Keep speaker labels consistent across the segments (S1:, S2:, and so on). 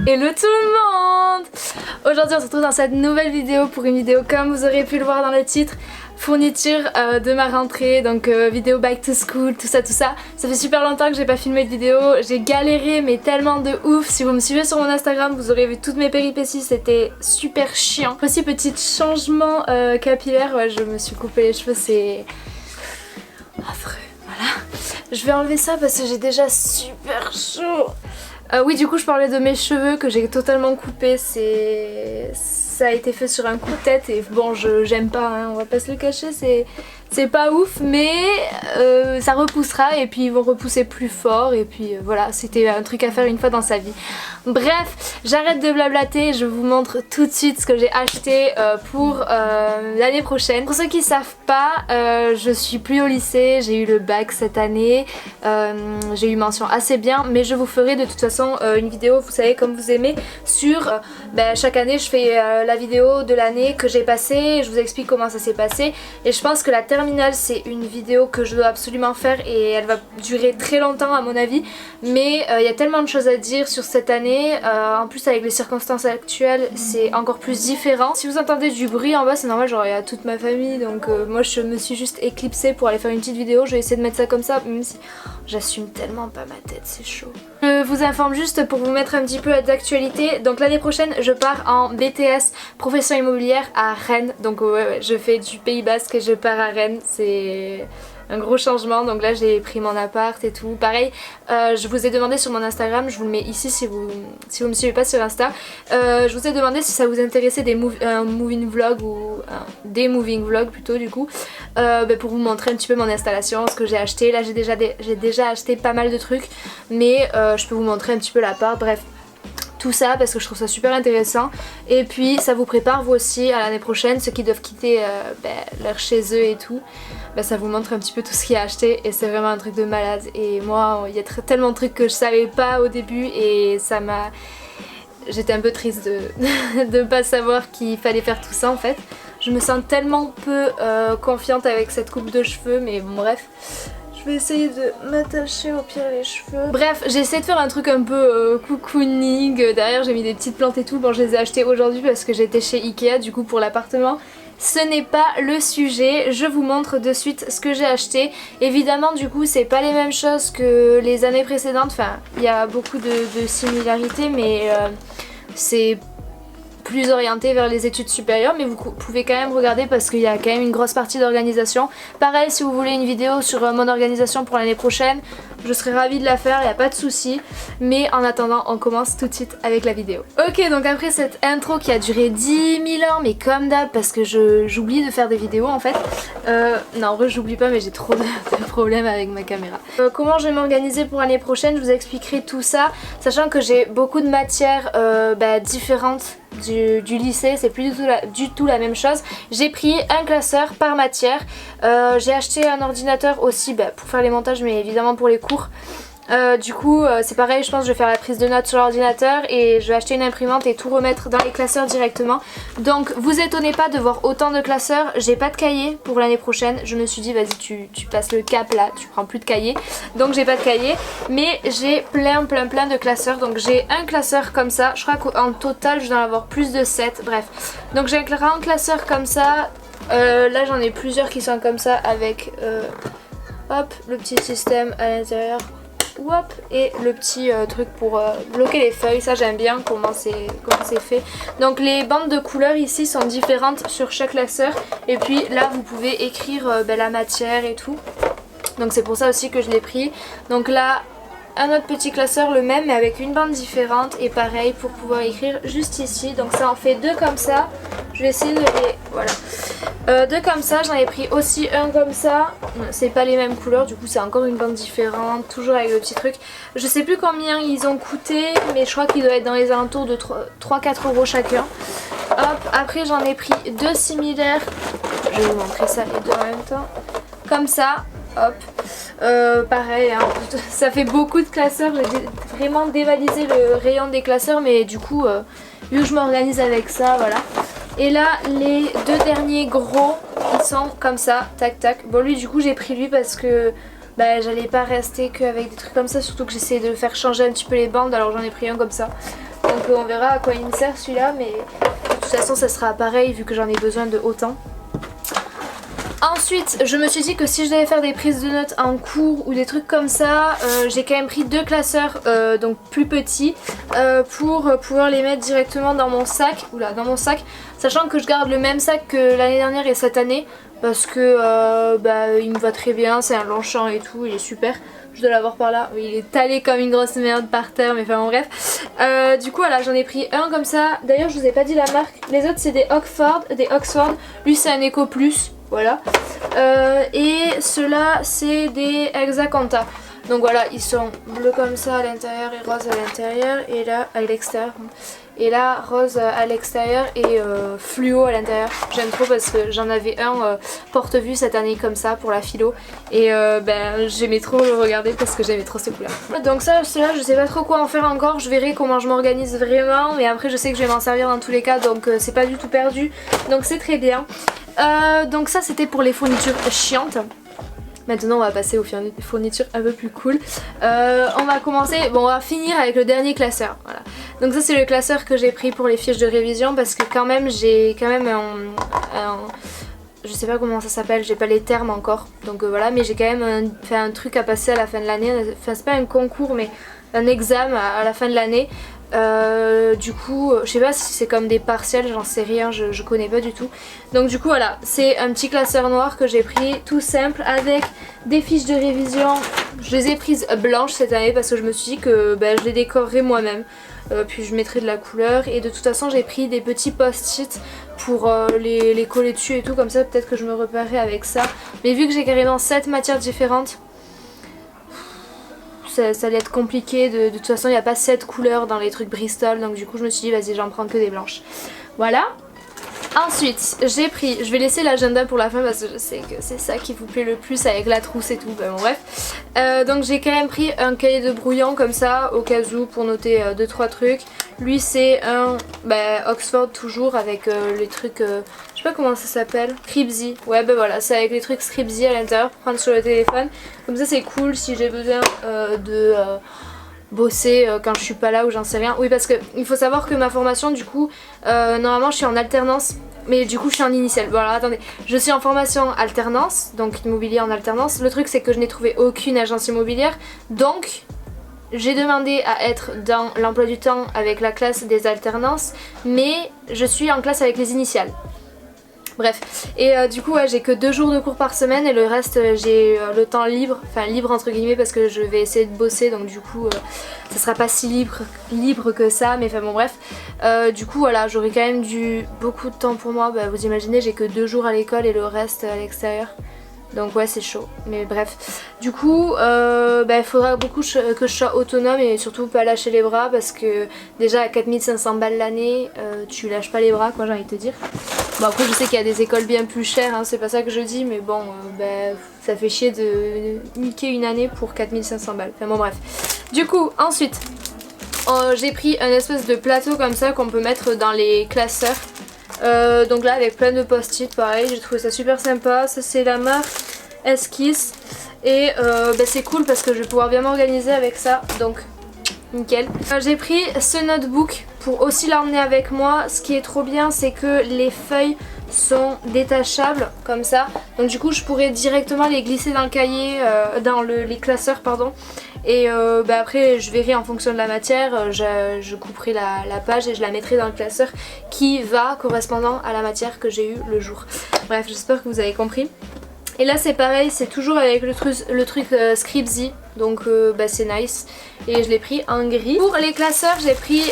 S1: Hello tout le monde! Aujourd'hui on se retrouve dans cette nouvelle vidéo pour une vidéo comme vous aurez pu le voir dans le titre, fourniture de ma rentrée, donc vidéo back to school, tout ça. Ça fait super longtemps que j'ai pas filmé de vidéo, j'ai galéré mais tellement de ouf. Si vous me suivez sur mon Instagram vous aurez vu toutes mes péripéties, c'était super chiant. Aussi petit changement capillaire, ouais, je me suis coupé les cheveux, c'est affreux, voilà. Je vais enlever ça parce que j'ai déjà super chaud. Oui, du coup je parlais de mes cheveux que j'ai totalement coupés, ça a été fait sur un coup de tête et bon j'aime pas, hein, on va pas se le cacher, c'est pas ouf mais ça repoussera et puis ils vont repousser plus fort et puis voilà, c'était un truc à faire une fois dans sa vie. Bref, j'arrête de blablater, je vous montre tout de suite ce que j'ai acheté pour l'année prochaine. Pour ceux qui savent pas, je suis plus au lycée, j'ai eu le bac cette année, j'ai eu mention assez bien, mais je vous ferai de toute façon une vidéo, vous savez comme vous aimez, sur chaque année je fais la vidéo de l'année que j'ai passée, je vous explique comment ça s'est passé et je pense que la terminale c'est une vidéo que je dois absolument faire et elle va durer très longtemps à mon avis, mais il y a tellement de choses à dire sur cette année. En plus avec les circonstances actuelles c'est encore plus différent. Si vous entendez du bruit en bas c'est normal, genre il y a toute ma famille donc moi je me suis juste éclipsée pour aller faire une petite vidéo. Je vais essayer de mettre ça comme ça même si j'assume tellement pas ma tête, c'est chaud. Je vous informe juste pour vous mettre un petit peu d'actualité. Donc l'année prochaine je pars en BTS profession immobilière à Rennes. Donc ouais, je fais du Pays Basque et je pars à Rennes, c'est un gros changement. Donc là j'ai pris mon appart et tout. Pareil, je vous ai demandé sur mon Instagram, je vous le mets ici si vous me suivez pas sur Insta. Je vous ai demandé si ça vous intéressait un moving vlog ou des moving vlogs plutôt du coup, pour vous montrer un petit peu mon installation, ce que j'ai acheté. Là j'ai déjà acheté pas mal de trucs, mais je peux vous montrer un petit peu l'appart, bref. Tout ça parce que je trouve ça super intéressant et puis ça vous prépare vous aussi à l'année prochaine, ceux qui doivent quitter leur chez eux et tout, ça vous montre un petit peu tout ce qu'il y a acheté et c'est vraiment un truc de malade. Et moi il y a tellement de trucs que je savais pas au début et ça m'a... J'étais un peu triste de pas savoir qu'il fallait faire tout ça en fait. Je me sens tellement peu confiante avec cette coupe de cheveux, mais bon bref. Je vais essayer de m'attacher au pire les cheveux. Bref, j'ai essayé de faire un truc un peu cocooning. Derrière j'ai mis des petites plantes et tout. Bon, je les ai achetées aujourd'hui parce que j'étais chez Ikea du coup pour l'appartement. Ce n'est pas le sujet, je vous montre de suite ce que j'ai acheté. Évidemment du coup c'est pas les mêmes choses que les années précédentes. Enfin, il y a beaucoup de similarités mais c'est plus orienté vers les études supérieures, mais vous pouvez quand même regarder parce qu'il y a quand même une grosse partie d'organisation. Pareil, si vous voulez une vidéo sur mon organisation pour l'année prochaine, je serais ravie de la faire, il n'y a pas de souci. Mais en attendant, on commence tout de suite avec la vidéo. Ok, donc après cette intro qui a duré 10 000 ans, mais comme d'hab, parce que j'oublie de faire des vidéos en fait. Non, en vrai j'oublie pas, mais j'ai trop de problèmes avec ma caméra. Comment je vais m'organiser pour l'année prochaine, je vous expliquerai tout ça, sachant que j'ai beaucoup de matières différentes du lycée, c'est plus du tout la même chose. J'ai pris un classeur par matière, j'ai acheté un ordinateur aussi pour faire les montages mais évidemment pour les cours. Du coup c'est pareil, je pense que je vais faire la prise de notes sur l'ordinateur et je vais acheter une imprimante et tout remettre dans les classeurs directement. Donc vous étonnez pas de voir autant de classeurs. J'ai pas de cahier pour l'année prochaine, je me suis dit vas-y tu passes le cap là, tu prends plus de cahier. Donc j'ai pas de cahier mais j'ai plein de classeurs. Donc j'ai un classeur comme ça, je crois qu'en total je dois en avoir plus de 7, bref. Donc j'ai un grand classeur comme ça, là j'en ai plusieurs qui sont comme ça avec hop le petit système à l'intérieur. Hop, et le petit truc pour bloquer les feuilles, ça j'aime bien comment c'est fait. Donc les bandes de couleurs ici sont différentes sur chaque classeur et puis là vous pouvez écrire la matière et tout. Donc c'est pour ça aussi que je l'ai pris. Donc là un autre petit classeur, le même mais avec une bande différente et pareil pour pouvoir écrire juste ici. Donc ça en fait deux comme ça. Je vais essayer de les... voilà. Deux comme ça, j'en ai pris aussi un comme ça. C'est pas les mêmes couleurs, du coup c'est encore une bande différente, toujours avec le petit truc. Je sais plus combien ils ont coûté, mais je crois qu'ils doivent être dans les alentours de 3-4 € chacun. Hop, après j'en ai pris deux similaires. Je vais vous montrer ça les deux en même temps. Comme ça, hop. Pareil, hein, ça fait beaucoup de classeurs, j'ai vraiment dévalisé le rayon des classeurs, mais du coup, vu que je m'organise avec ça, voilà. Et là, les deux derniers gros, ils sont comme ça, tac tac. Bon, lui, du coup, j'ai pris lui parce que j'allais pas rester qu'avec des trucs comme ça, surtout que j'essayais de faire changer un petit peu les bandes, alors j'en ai pris un comme ça. Donc on verra à quoi il me sert celui-là, mais de toute façon ça sera pareil vu que j'en ai besoin de autant. Ensuite, je me suis dit que si je devais faire des prises de notes en cours ou des trucs comme ça, j'ai quand même pris 2 classeurs donc plus petits pour pouvoir les mettre directement dans mon sac. Oula, dans mon sac, sachant que je garde le même sac que l'année dernière et cette année parce que il me va très bien, c'est un Longchamp et tout, il est super. Je dois l'avoir par là, oui, il est talé comme une grosse merde par terre, mais enfin bon bref. Du coup voilà, j'en ai pris un comme ça. D'ailleurs je vous ai pas dit la marque, les autres c'est des Oxford. Lui c'est un Eco Plus, voilà. Et ceux-là c'est des Exaconta. Donc voilà, ils sont bleus comme ça à l'intérieur et rose à l'intérieur et là à l'extérieur. Et là rose à l'extérieur et fluo à l'intérieur. J'aime trop parce que j'en avais un porte-vue cette année comme ça pour la philo. Et j'aimais trop le regarder parce que j'aimais trop ces couleurs. Donc ça, ceux-là je sais pas trop quoi en faire encore. Je verrai comment je m'organise vraiment. Mais après je sais que je vais m'en servir dans tous les cas. Donc c'est pas du tout perdu. Donc c'est très bien. Donc ça c'était pour les fournitures chiantes. Maintenant on va passer aux fournitures un peu plus cool. On va commencer, bon on va finir avec le dernier classeur. Voilà. Donc ça c'est le classeur que j'ai pris pour les fiches de révision parce que quand même j'ai quand même je sais pas comment ça s'appelle, j'ai pas les termes encore. Donc voilà, mais j'ai quand même fait un truc à passer à la fin de l'année. Enfin c'est pas un concours mais un examen à la fin de l'année. Du coup je sais pas si c'est comme des partiels, j'en sais rien, je connais pas du tout. Donc du coup voilà, c'est un petit classeur noir que j'ai pris tout simple avec des fiches de révision. Je les ai prises blanches cette année parce que je me suis dit que je les décorerais moi-même, puis je mettrai de la couleur. Et de toute façon j'ai pris des petits post-it pour les coller dessus et tout, comme ça peut-être que je me repérerai avec ça. Mais vu que j'ai carrément 7 matières différentes, ça allait être compliqué, de toute façon il n'y a pas 7 couleurs dans les trucs Bristol, donc du coup je me suis dit vas-y j'en prends que des blanches. Voilà. Ensuite j'ai pris, je vais laisser l'agenda pour la fin parce que je sais que c'est ça qui vous plaît le plus avec la trousse et tout, bon bref. Donc j'ai quand même pris un cahier de brouillon comme ça au cas où pour noter 2-3 trucs. Lui c'est un Oxford toujours avec les trucs, je sais pas comment ça s'appelle, Scribsy. Ouais voilà, c'est avec les trucs Scribsy à l'intérieur pour prendre sur le téléphone. Comme ça c'est cool si j'ai besoin de bosser quand je suis pas là ou j'en sais rien. Oui parce que il faut savoir que ma formation du coup normalement je suis en alternance. Mais du coup je suis en initiale. Voilà, attendez, je suis en formation alternance, donc immobilier en alternance. Le truc c'est que je n'ai trouvé aucune agence immobilière, donc j'ai demandé à être dans l'emploi du temps avec la classe des alternances, mais je suis en classe avec les initiales. Bref, et du coup ouais, j'ai que 2 jours de cours par semaine et le reste j'ai le temps libre, enfin libre entre guillemets parce que je vais essayer de bosser, donc du coup ça sera pas si libre que ça, mais enfin bon bref. Du coup voilà, j'aurai quand même beaucoup de temps pour moi, vous imaginez j'ai que 2 jours à l'école et le reste à l'extérieur. Donc ouais c'est chaud, mais bref. Du coup il faudra beaucoup que je sois autonome et surtout pas lâcher les bras parce que déjà à 4500 balles l'année tu lâches pas les bras quoi, j'ai envie de te dire. Bon après je sais qu'il y a des écoles bien plus chères, hein, c'est pas ça que je dis, mais bon ça fait chier de niquer une année pour 4500 balles. Enfin bon bref. Du coup ensuite j'ai pris un espèce de plateau comme ça qu'on peut mettre dans les classeurs. Donc là avec plein de post-it, pareil, j'ai trouvé ça super sympa. Ça c'est la marque Esquisse et c'est cool parce que je vais pouvoir bien m'organiser avec ça, donc nickel. J'ai pris ce notebook pour aussi l'emmener avec moi. Ce qui est trop bien c'est que les feuilles sont détachables comme ça, donc du coup je pourrais directement les glisser dans le cahier, dans les classeurs pardon. Et après je verrai en fonction de la matière, je couperai la page et je la mettrai dans le classeur qui va correspondant à la matière que j'ai eue le jour. Bref, j'espère que vous avez compris. Et là c'est pareil, c'est toujours avec le truc Scribsy, donc c'est nice. Et je l'ai pris en gris. Pour les classeurs j'ai pris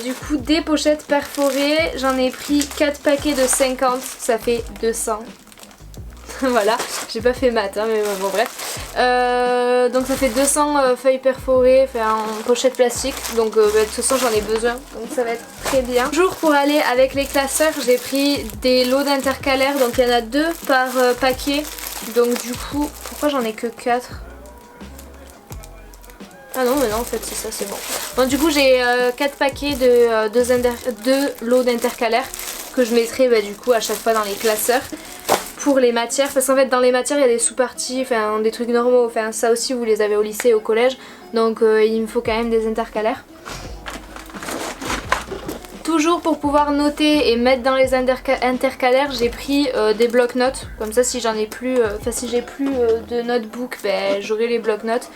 S1: du coup des pochettes perforées. J'en ai pris 4 paquets de 50, ça fait 200. Voilà, j'ai pas fait maths hein, mais bon bref. Donc ça fait 200 feuilles perforées en pochette plastique. Donc de toute façon j'en ai besoin, donc ça va être très bien. Toujours pour aller avec les classeurs j'ai pris des lots d'intercalaires. Donc il y en a 2 par paquet. Donc du coup, pourquoi j'en ai que 4? Ah non mais non en fait c'est ça, c'est bon. Bon du coup j'ai 4 paquets de 2 lots d'intercalaires que je mettrai du coup à chaque fois dans les classeurs. Pour les matières, parce qu'en fait dans les matières il y a des sous-parties, enfin des trucs normaux, enfin ça aussi vous les avez au lycée et au collège, donc il me faut quand même des intercalaires. Toujours pour pouvoir noter et mettre dans les intercalaires, j'ai pris des blocs-notes. Comme ça, si j'en ai plus, si j'ai plus de notebook, ben, j'aurai les blocs-notes.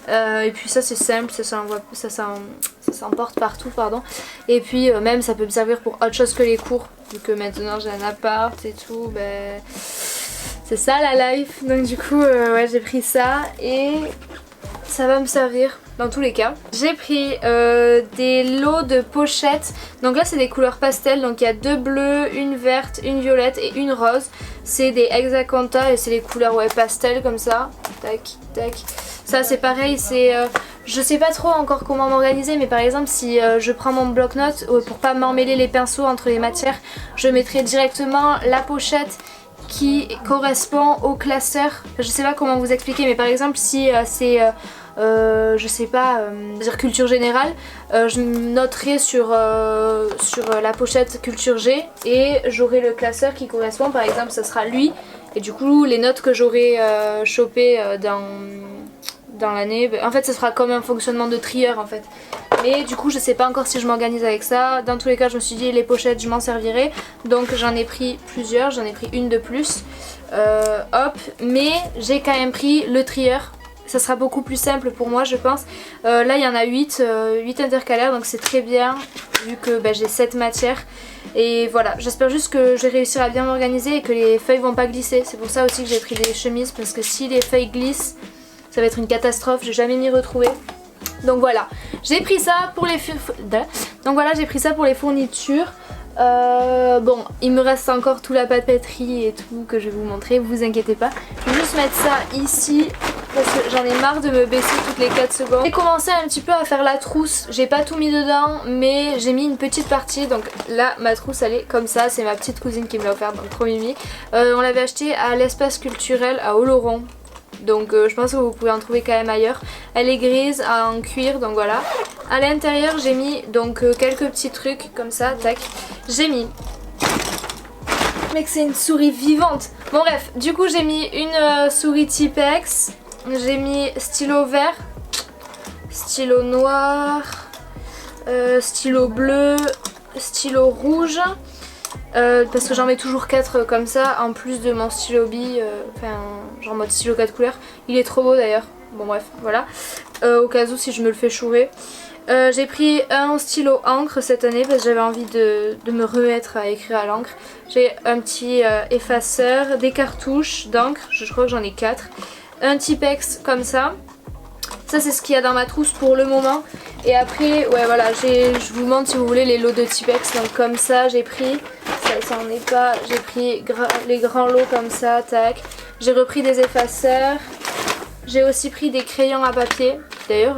S1: Et puis ça c'est simple, ça s'emporte partout, pardon. Et puis même ça peut me servir pour autre chose que les cours. Vu que maintenant j'ai un appart et tout, ben c'est ça la life. Donc du coup ouais, j'ai pris ça et ça va me servir dans tous les cas. J'ai pris des lots de pochettes. Donc là c'est des couleurs pastel. Donc il y a 2 bleus, une verte, une violette et une rose. C'est des hexaconta et c'est les couleurs ouais, pastel comme ça. Tac, tac. Ça c'est pareil, c'est je sais pas trop encore comment m'organiser, mais par exemple si je prends mon bloc-notes pour pas m'emmêler les pinceaux entre les matières, je mettrai directement la pochette qui correspond au classeur. Je sais pas comment vous expliquer, mais par exemple si c'est je sais pas, dire culture générale, je noterai sur la pochette culture G et j'aurai le classeur qui correspond, par exemple ça sera lui, et du coup les notes que j'aurai chopées dans l'année, en fait ça sera comme un fonctionnement de trieur en fait. Mais du coup je sais pas encore si je m'organise avec ça. Dans tous les cas je me suis dit les pochettes je m'en servirai. Donc j'en ai pris plusieurs, j'en ai pris une de plus. Hop, mais j'ai quand même pris le trieur. Ça sera beaucoup plus simple pour moi je pense. Là il y en a 8 intercalaires donc c'est très bien vu que j'ai 7 matières. Et voilà, j'espère juste que je vais réussir à bien m'organiser et que les feuilles vont pas glisser. C'est pour ça aussi que j'ai pris des chemises parce que si les feuilles glissent ça va être une catastrophe, je vais jamais m'y retrouver. Donc voilà, j'ai pris ça pour les fournitures. Bon, il me reste encore tout la papeterie et tout que je vais vous montrer, vous inquiétez pas. Je vais juste mettre ça ici parce que j'en ai marre de me baisser toutes les 4 secondes. J'ai commencé un petit peu à faire la trousse, j'ai pas tout mis dedans mais j'ai mis une petite partie. Donc là ma trousse elle est comme ça, c'est ma petite cousine qui me l'a offerte, donc trop mimi. On l'avait acheté à l'espace culturel à Oloron. Donc je pense que vous pouvez en trouver quand même ailleurs. Elle est grise en cuir, donc voilà. À l'intérieur j'ai mis donc quelques petits trucs comme ça, tac. J'ai mis... Mec c'est une souris vivante. Bon bref, du coup j'ai mis une souris Tipex. J'ai mis stylo vert, stylo noir, stylo bleu, stylo rouge. Parce que j'en mets toujours 4 comme ça en plus de mon stylo bille, enfin genre mode stylo 4 couleurs. Il est trop beau d'ailleurs, bon bref voilà, au cas où si je me le fais chourer. J'ai pris un stylo encre cette année parce que j'avais envie de me remettre à écrire à l'encre. J'ai un petit effaceur, des cartouches d'encre, je crois que j'en ai 4. Un Tipex comme ça. Ça c'est ce qu'il y a dans ma trousse pour le moment. Et après ouais voilà, je vous montre si vous voulez les lots de Tipex. Donc comme ça j'ai pris, ça en est pas, j'ai pris les grands lots comme ça, tac. J'ai repris des effaceurs. J'ai aussi pris des crayons à papier. D'ailleurs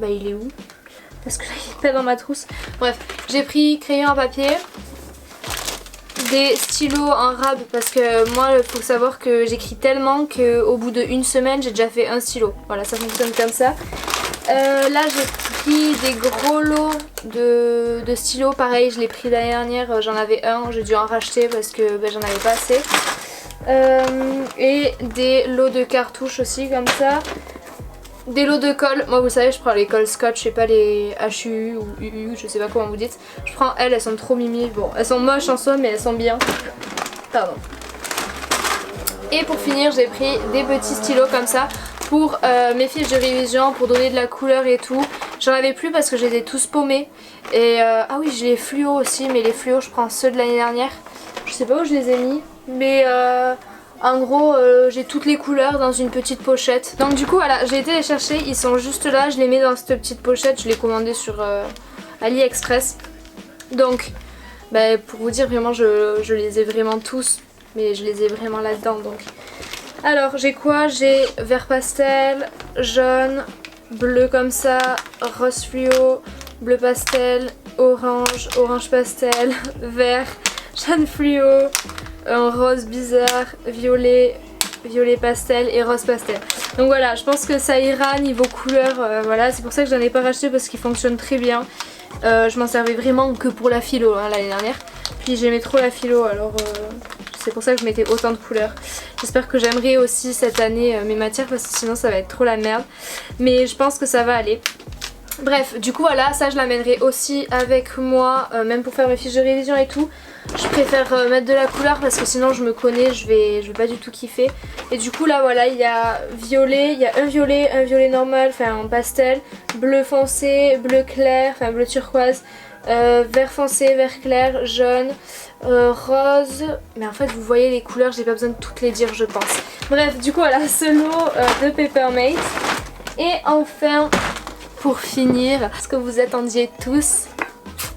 S1: il est où? Parce que là il est pas dans ma trousse. Bref, j'ai pris crayons à papier. Des stylos en rab parce que moi il faut savoir que j'écris tellement qu'au bout d'1 semaine j'ai déjà fait un stylo. Voilà, ça fonctionne comme ça. Là j'ai pris des gros lots de stylos, pareil je l'ai pris l'année dernière, j'en avais un, j'ai dû en racheter parce que j'en avais pas assez. Et des lots de cartouches aussi comme ça. Des lots de colle, moi vous savez je prends les colles Scotch, je sais pas les HUU ou UU, je sais pas comment vous dites. Je prends elles sont trop mimi, bon elles sont moches en soi mais elles sont bien. Pardon. Et pour finir j'ai pris des petits stylos comme ça pour mes fiches de révision, pour donner de la couleur et tout. J'en avais plus parce que je les ai tous paumés. Et ah oui j'ai les fluos aussi, mais les fluos je prends ceux de l'année dernière. Je sais pas où je les ai mis, mais en gros j'ai toutes les couleurs dans une petite pochette. Donc du coup voilà, j'ai été les chercher, ils sont juste là, je les mets dans cette petite pochette, je les ai commandés sur AliExpress. Donc pour vous dire vraiment je les ai vraiment tous, mais je les ai vraiment là-dedans donc. Alors j'ai quoi? J'ai vert pastel, jaune, bleu comme ça, rose fluo, bleu pastel, orange, orange pastel, vert, jaune fluo, un rose bizarre, violet, violet pastel et rose pastel. Donc voilà, je pense que ça ira niveau couleur, voilà, c'est pour ça que je n'en ai pas racheté parce qu'il fonctionne très bien. Je m'en servais vraiment que pour la philo l'année dernière. Puis j'aimais trop la philo alors c'est pour ça que je mettais autant de couleurs. J'espère que j'aimerai aussi cette année mes matières parce que sinon ça va être trop la merde. Mais je pense que ça va aller. Bref, du coup voilà, ça je l'amènerai aussi avec moi, même pour faire mes fiches de révision et tout. Je préfère mettre de la couleur parce que sinon je me connais, je vais pas du tout kiffer. Et du coup là voilà, il y a violet, il y a un violet normal, enfin en pastel, bleu foncé, bleu clair, enfin bleu turquoise, vert foncé, vert clair, jaune, rose. Mais en fait vous voyez les couleurs, j'ai pas besoin de toutes les dire je pense. Bref, du coup voilà, ce lot de Papermate. Et enfin, pour finir, ce que vous attendiez tous,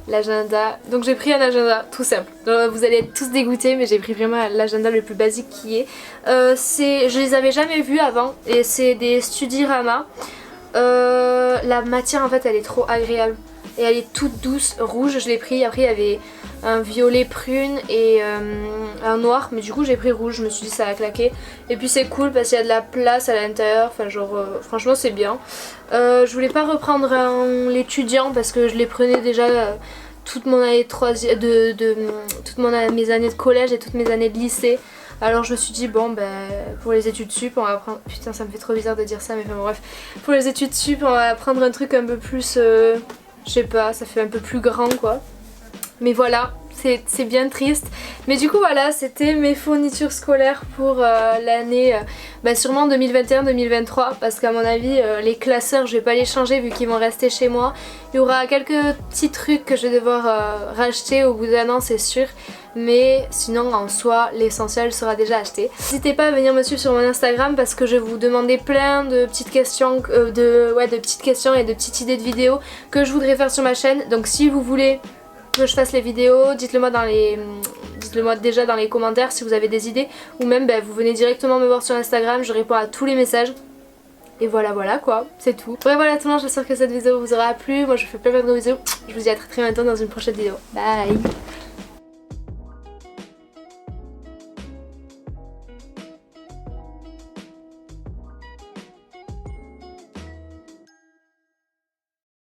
S1: l'agenda. Donc j'ai pris un agenda tout simple. Donc, vous allez être tous dégoûtés mais j'ai pris vraiment l'agenda le plus basique qui est. Je les avais jamais vus avant et c'est des Studirama. La matière en fait elle est trop agréable et elle est toute douce, rouge je l'ai pris. Après il y avait un violet prune et un noir, mais du coup j'ai pris rouge, je me suis dit ça va claquer. Et puis c'est cool parce qu'il y a de la place à l'intérieur, enfin genre franchement c'est bien. Je voulais pas reprendre l'étudiant parce que je les prenais déjà toute mon année mes années de collège et toutes mes années de lycée. Alors je me suis dit bon ben pour les études sup on va prendre, putain ça me fait trop bizarre de dire ça mais enfin bref, pour les études sup on va prendre un truc un peu plus, je sais pas, ça fait un peu plus grand quoi. Mais voilà, c'est bien triste. Mais du coup voilà, c'était mes fournitures scolaires pour l'année sûrement 2021-2023. Parce qu'à mon avis, les classeurs, je vais pas les changer vu qu'ils vont rester chez moi. Il y aura quelques petits trucs que je vais devoir racheter au bout d'un an, c'est sûr. Mais sinon en soi l'essentiel sera déjà acheté. N'hésitez pas à venir me suivre sur mon Instagram parce que je vais vous demander plein de petites questions, de petites questions et de petites idées de vidéos que je voudrais faire sur ma chaîne. Donc si vous voulez que je fasse les vidéos, dites-le moi déjà dans les commentaires si vous avez des idées, ou même vous venez directement me voir sur Instagram, je réponds à tous les messages. Et voilà quoi, c'est tout. Bref voilà tout le monde, j'espère que cette vidéo vous aura plu. Moi je fais plein de gros bisous, je vous dis à très bientôt dans une prochaine vidéo. Bye.